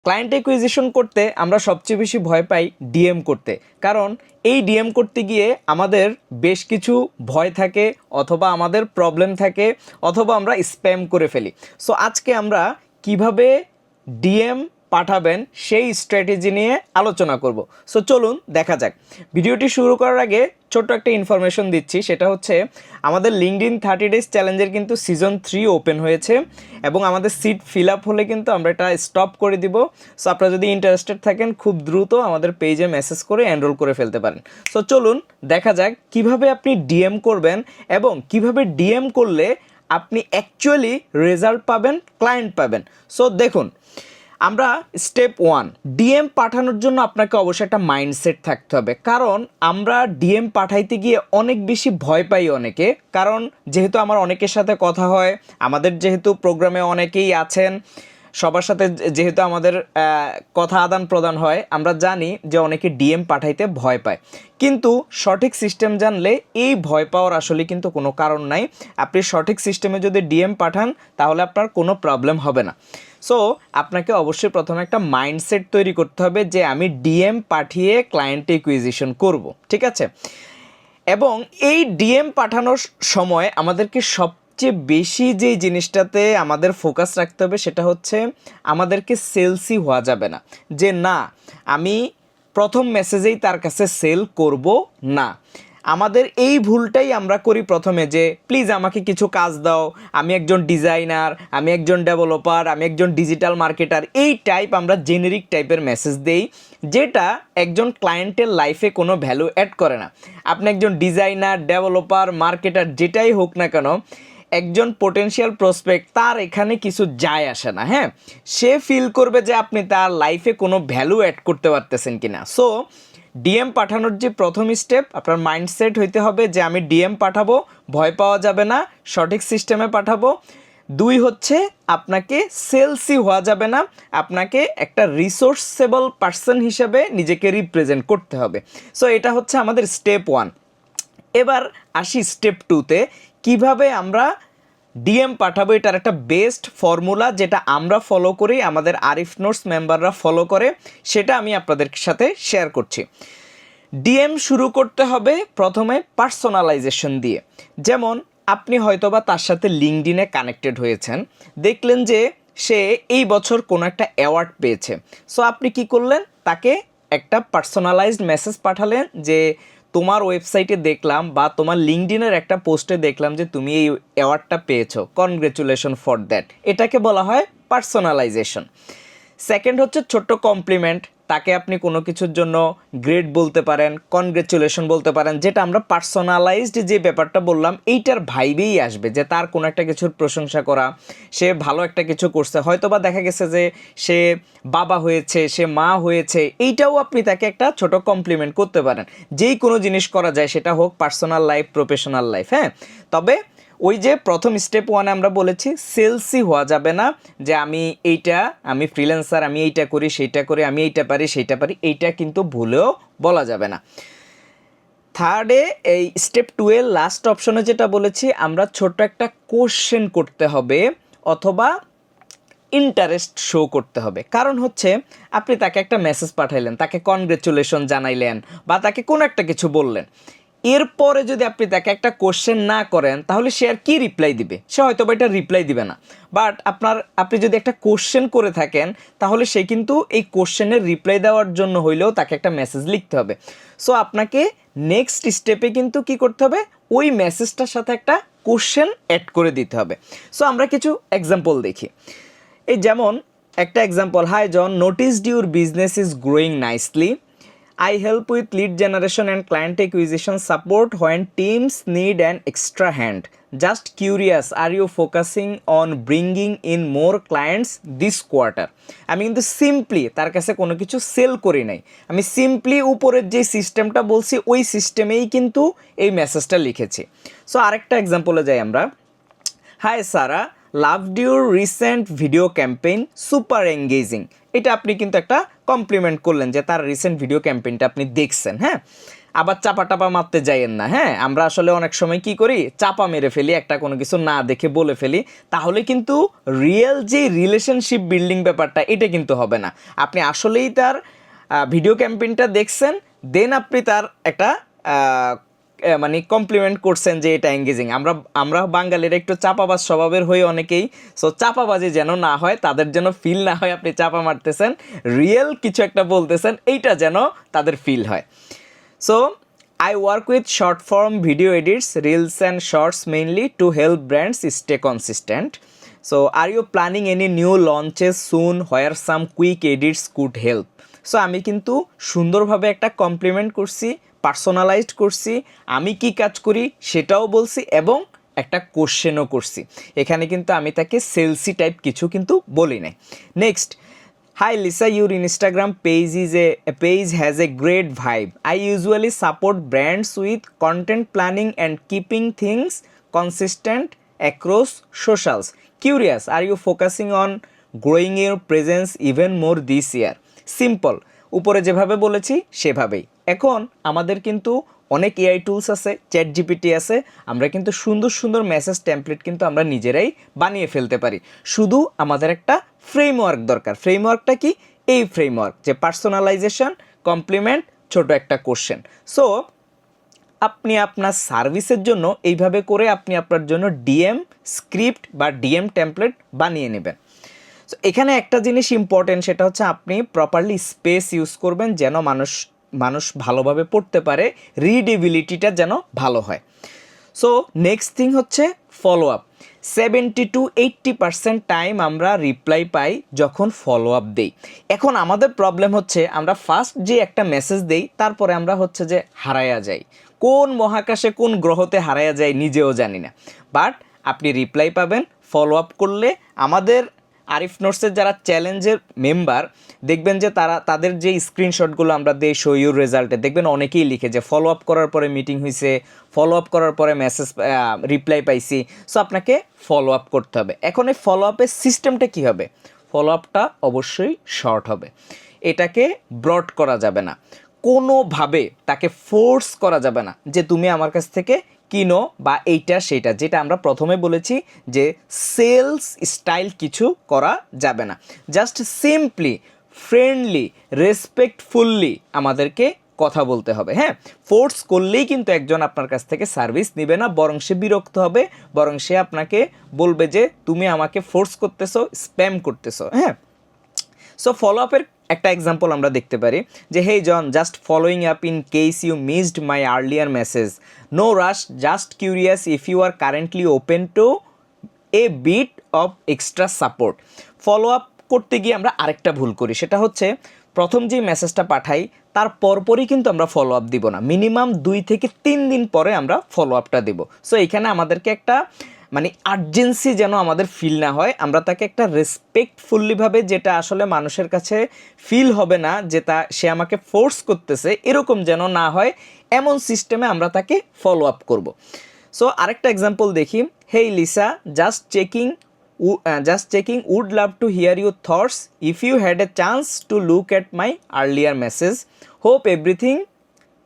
Client acquisition করতে আমরা সবচেয়ে বেশি ভয় পাই ডিএম করতে, কারণ এই ডিএম করতে গিয়ে আমাদের বেশ কিছু ভয় থাকে, অথবা আমাদের প্রবলেম থাকে, অথবা আমরা স্প্যাম করে ফেলি। সো আজকে আমরা কিভাবে ডিএম পাঠাবেন সেই স্ট্র্যাটেজি নিয়ে আলোচনা করব। সো চলুন দেখা যাক। ভিডিওটি শুরু করার আগে ছোট্ট একটা ইনফরমেশন দিচ্ছি, সেটা হচ্ছে আমাদের লিঙ্কডইন 30 ডেজ চ্যালেঞ্জের কিন্তু সিজন 3 ওপেন হয়েছে এবং আমাদের সিট ফিল আপ হলে কিন্তু আমরা এটা স্টপ করে দিব। সো আপনারা যদি ইন্টারেস্টেড থাকেন খুব দ্রুত আমাদের পেজে মেসেজ করে এনরোল করে ফেলতে পারেন। সো চলুন দেখা যাক কিভাবে আপনি ডিএম করবেন এবং কিভাবে ডিএম করলে আপনি অ্যাকচুয়ালি রেজাল্ট পাবেন, ক্লায়েন্ট পাবেন। সো দেখুন, আমরা স্টেপ 1, ডিএম পাঠানোর জন্য আপনাকে অবশ্যই একটা মাইন্ডসেট থাকতে হবে, কারণ আমরা ডিএম পাঠাইতে গিয়ে অনেক বেশি ভয় পাই অনেকে। কারণ যেহেতু আমার অনেকের সাথে কথা হয়, আমাদের যেহেতু প্রোগ্রামে অনেকেই আছেন, সবার সাথে যেহেতু আমাদের কথা আদান প্রদান হয়, আমরা জানি যে অনেকে ডিএম পাঠাইতে ভয় পায়। কিন্তু সঠিক সিস্টেম জানলে এই ভয় পাওয়ার আসলে কিন্তু কোনো কারণ নাই। আপনি সঠিক সিস্টেমে যদি ডিএম পাঠান তাহলে আপনার কোনো প্রবলেম হবে না। সো আপনাকে অবশ্যই প্রথমে একটা মাইন্ডসেট তৈরি করতে হবে যে আমি ডিএম পাঠিয়ে ক্লায়েন্ট অ্যাকুইজিশন করব, ঠিক আছে? এবং এই ডিএম পাঠানোর সময় আমাদেরকে সবচেয়ে বেশি যে জিনিসটাতে আমাদের ফোকাস রাখতে হবে সেটা হচ্ছে আমাদেরকে সেলসি হওয়া যাবে না, যে না আমি প্রথম মেসেজেই তার কাছে সেল করব না। আমাদের এই ভুলটাই আমরা করি প্রথমে, যে প্লিজ আমাকে কিছু কাজ দাও, আমি একজন ডিজাইনার, আমি একজন ডেভেলপার, আমি একজন ডিজিটাল মার্কেটার, এই টাইপ আমরা জেনেরিক টাইপের মেসেজ দেই, যেটা একজন ক্লায়েন্টের লাইফে কোনো ভ্যালু অ্যাড করে না। আপনি একজন ডিজাইনার, ডেভেলপার, মার্কেটার যেটাই হোক না কেন, একজন পোটেনশিয়াল প্রসপেক্ট তার এখানে কিছু যায় আসে না। হ্যাঁ, সে ফিল করবে যে আপনি তার লাইফে কোনো ভ্যালু অ্যাড করতে পারতেছেন কিনা। সো ডিএম পাঠানোর যে প্রথম স্টেপ, আপনার মাইন্ডসেট হইতে হবে যে আমি ডিএম পাঠাবো, ভয় পাওয়া যাবে না, সঠিক সিস্টেমে পাঠাবো। 2 হচ্ছে আপনাকে সেলসি হওয়া যাবে না, আপনাকে একটা রিসোর্সেবল পার্সন হিসেবে নিজেকে রিপ্রেজেন্ট করতে হবে। সো এটা হচ্ছে আমাদের স্টেপ 1। এবার আসি স্টেপ 2তে, কিভাবে আমরা ডিএম পাঠাবো। এটার একটা বেস্ট ফর্মুলা যেটা আমরা ফলো করি, আমাদের আরিফ নোটস মেম্বাররা ফলো করে, সেটা আমি আপনাদের সাথে শেয়ার করছি। ডিএম শুরু করতে হবে প্রথমে পার্সোনালাইজেশন দিয়ে। যেমন আপনি হয়তোবা তার সাথে লিঙ্কডইনে কানেক্টেড হয়েছেন, দেখলেন যে সে এই বছর কোনো একটা অ্যাওয়ার্ড পেয়েছে। সো আপনি কি করলেন, তাকে একটা পার্সোনালাইজড মেসেজ পাঠালেন যে তোমার ওয়েবসাইটে দেখলাম বা তোমার লিঙ্কডইনের একটা পোস্টে দেখলাম যে তুমি এই অ্যাওয়ার্ডটা পেয়েছো, কনগ্রেচুলেশন ফর দ্যাট। এটাকে বলা হয় পার্সোনালাইজেশন। সেকেন্ড হচ্ছে ছোট্ট কমপ্লিমেন্ট, তাকে আপনি কোনো কিছুর জন্য গ্রেট বলতে পারেন, কনগ্রেচুলেশন বলতে পারেন, যেটা আমরা পার্সোনালাইজড যে ব্যাপারটা বললাম এইটার ভাইবেই আসবে, যে তার কোনো একটা কিছুর প্রশংসা করা, সে ভালো একটা কিছু করছে, হয়তো বা দেখা গেছে যে সে বাবা হয়েছে, সে মা হয়েছে, এইটাও আপনি তাকে একটা ছোট কমপ্লিমেন্ট করতে পারেন। যেই কোনো জিনিস করা যায়, সেটা হোক পার্সোনাল লাইফ, প্রফেশনাল লাইফ। হ্যাঁ, তবে ওই যে প্রথম স্টেপ 1 আমরা বলেছি সেলসি হওয়া যাবে না, যে আমি ফ্রিল্যান্সার, আমি এইটা করি সেইটা করি, আমি এইটা পারি সেইটা পারি, এইটা কিন্তু ভুলেও বলা যাবে না। থার্ডে এই স্টেপ 2 এর লাস্ট অপশনে যেটা বলেছি, আমরা ছোট্ট একটা কোশ্চেন করতে হবে অথবা ইন্টারেস্ট শো করতে হবে। কারণ হচ্ছে আপনি তাকে একটা মেসেজ পাঠাইলেন, তাকে কনগ্রেচুলেশন জানাইলেন বা তাকে কোনো একটা কিছু বললেন, এরপরে যদি আপনি তাকে একটা কোশ্চেন না করেন তাহলে সে আর কি রিপ্লাই দিবে, সে হয়তো বা এটা রিপ্লাই দিবে না। বাট আপনি যদি একটা কোশ্চেন করে থাকেন তাহলে সে কিন্তু এই কোশ্চেনের রিপ্লাই দেওয়ার জন্য হইলেও তাকে একটা মেসেজ লিখতে হবে। সো আপনাকে নেক্সট স্টেপে কিন্তু কি করতে হবে, ওই মেসেজটার সাথে একটা কোশ্চেন অ্যাড করে দিতে হবে। সো আমরা কিছু এক্সাম্পল দেখি। এই যেমন একটা example, hi John, noticed your business is growing nicely, I help with lead generation and client acquisition support when teams need an extra hand. Just curious, are you focusing on bringing in more clients this quarter? আমি কিন্তু simply তার কাছে কোনো কিছু sell করি নাই, আমি simply উপরের যে সিস্টেমটা বলছি ওই সিস্টেমেই কিন্তু এই মেসেজটা লিখেছি। সো আরেকটা এক্সাম্পলে যাই আমরা। Hi Sara, loved your recent video campaign, super engaging. এটা আপনি কিন্তু একটা কমপ্লিমেন্ট করলেন যে তার রিসেন্ট ভিডিও ক্যাম্পেইনটা আপনি দেখছেন। হ্যাঁ, আবার চাপা টাপা মারতে যাইয়েন না, হ্যাঁ। আমরা আসলে অনেক সময় কি করি, চাপা মেরে ফেলি, একটা কোনো কিছু না দেখে বলে ফেলি, তাহলে কিন্তু রিয়েল যে রিলেশনশিপ বিল্ডিং ব্যাপারটা এটা কিন্তু হবে না। আপনি আসলেই তার ভিডিও ক্যাম্পেইনটা দেখছেন, দেন আপনি তার একটা মানে কমপ্লিমেন্ট করছেন যে এটা এঙ্গেজিং। আমরা বাঙালিরা একটু চাপাবাজ স্বভাবের হয়ে অনেকেই, সো চাপাবাজি যেন না হয়, তাদের যেন ফিল না হয় আপনি চাপা মারতেছেন, রিয়েল কিছু একটা বলতেছেন, এইটা যেন তাদের ফিল হয়। So, I work with short form video edits, reels and shorts mainly to help brands stay consistent. So, are you planning any new launches soon where some quick edits could help? So, আমি কিন্তু সুন্দরভাবে একটা complement করছি, personalised করছি, আমি কি কাজ করি সেটাও বলছি এবং একটা কোশ্চেনও করছি। এখানে কিন্তু আমি তাকে সেলসি টাইপ কিছু কিন্তু বলি নাই। Next, Hi Lisa, your Instagram page has a great vibe. I usually support brands with content planning and keeping things consistent across socials. Curious, are you focusing on growing your presence even more this year? Simple. উপরে যেভাবে বলেছি সেভাবেই। এখন আমাদের কিন্তু অনেক AI tools আছে, chat GPT আছে, আমরা কিন্তু সুন্দর সুন্দর মেসেজ টেমপ্লেট কিন্তু আমরা নিজেরাই বানিয়ে ফেলতে পারি। শুধু আমাদের একটা ফ্রেমওয়ার্ক দরকার। ফ্রেমওয়ার্কটা কি? এই ফ্রেমওয়ার্ক যে পার্সোনালাইজেশন, কমপ্লিমেন্ট, ছোট একটা কোশ্চেন। সো আপনি আপনার সার্ভিসের জন্য এইভাবে করে আপনি আপনার জন্য ডিএম স্ক্রিপ্ট বা ডিএম টেমপ্লেট বানিয়ে নেবেন। সো এখানে একটা জিনিস ইম্পর্টেন্ট, সেটা হচ্ছে আপনি প্রপারলি স্পেস ইউজ করবেন যেন মানুষ ভালোভাবে পড়তে পারে, রিডেবিলিটিটা যেন ভালো হয়। সো নেক্সট থিং হচ্ছে ফলো আপ। 70-80% টাইম আমরা রিপ্লাই পাই যখন ফলো আপ দেই। এখন আমাদের প্রবলেম হচ্ছে আমরা ফার্স্ট যে একটা মেসেজ দেই, তারপরে আমরা হচ্ছে যে হারায়া যাই, কোন মহাকাশে কোন গ্রহতে হারায়া যায় নিজেও জানি না। বাট আপনি রিপ্লাই পাবেন ফলো আপ করলে। আমাদের আরিফ নোটসের যারা চ্যালেঞ্জের মেম্বার, দেখবেন যে তাদের যে স্ক্রিনশটগুলো আমরা দেই শো ইউর রেজাল্টে, দেখবেন অনেকেই লিখে যে ফলো আপ করার পরে মিটিং হয়েছে, ফলো আপ করার পরে মেসেজ রিপ্লাই পাইছি। সো আপনাকে ফলো আপ করতে হবে। এখন এই ফলো আপের সিস্টেমটা কী হবে? ফলো আপটা অবশ্যই শর্ট হবে, এটাকে ব্রড করা যাবে না, কোনোভাবে তাকে ফোর্স করা যাবে না যে তুমি আমার কাছ থেকে কিনো বা এইটা সেইটা, যেটা আমরা প্রথমে বলেছি যে সেলস স্টাইল কিছু করা যাবে না। জাস্ট সিম্পলি ফ্রেন্ডলি রেসপেক্টফুল্লি আমাদেরকে কথা বলতে হবে। হ্যাঁ, ফোর্স করলেই কিন্তু একজন আপনার কাছ থেকে সার্ভিস নেবে না, বরং সে বিরক্ত হবে, বরং সে আপনাকে বলবে যে তুমি আমাকে ফোর্স করতেছো, স্প্যাম করতেছো। হ্যাঁ, সো ফলো আপের একটা এক্সাম্পল আমরা দেখতে পারি যে hey John, just following up in case you missed my earlier message, no rush, just curious if you are currently open to a bit of extra support. Follow up করতে গিয়ে আমরা আরেকটা ভুল করি, সেটা হচ্ছে প্রথম যে মেসেজটা পাঠাই তার পরপরই কিন্তু আমরা ফলো আপ দিব না, মিনিমাম 2 থেকে 3 দিন পরে আমরা ফলো আপটা দেব। সো এখানে আমাদেরকে একটা মানে আর্জেন্সি যেন আমাদের ফিল না হয়, আমরা তাকে একটা রেসপেক্টফুল্লিভাবে, যেটা আসলে মানুষের কাছে ফিল হবে না যে সে আমাকে ফোর্স করতেছে, এরকম যেন না হয়, এমন সিস্টেমে আমরা তাকে ফলো আপ করব। সো আরেকটা এক্সাম্পল দেখি। Hey Lisa, just checking, would love to hear your thoughts if you had a chance to look at my earlier message,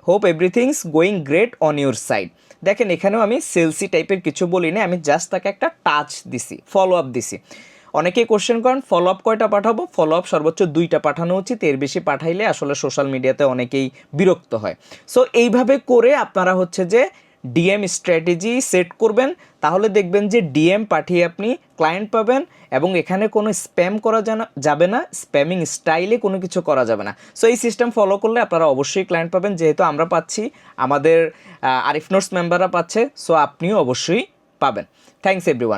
hope everything's going great on your side. দেখেন এখানেও আমি সেলসি টাইপের কিছু বলি না, আমি জাস্ট তাকে একটা টাচ দিছি, ফলো আপ দিছি। অনেকেই কোশ্চেন করেন ফলো আপ কয়টা পাঠাবো? ফলো আপ সর্বোচ্চ 2টা পাঠানো উচিত, এর বেশি পাঠাইলে আসলে সোশ্যাল মিডিয়াতে অনেকেই বিরক্ত হয়। সো এইভাবে করে আপনারা হচ্ছে যে ডিএম স্ট্র্যাটেজি সেট করবেন, তাহলে দেখবেন যে ডিএম পাঠিয়ে আপনি ক্লায়েন্ট পাবেন এবং এখানে কোনো স্প্যাম করা যাবে না, স্প্যামিং স্টাইলে কোনো কিছু করা যাবে না। সো এই সিস্টেম ফলো করলে আপনারা অবশ্যই ক্লায়েন্ট পাবেন, যেহেতু আমরা পাচ্ছি, আমাদের আরিফ নোটস মেম্বাররা পাচ্ছে, সো আপনিও অবশ্যই পাবেন। Thanks everyone.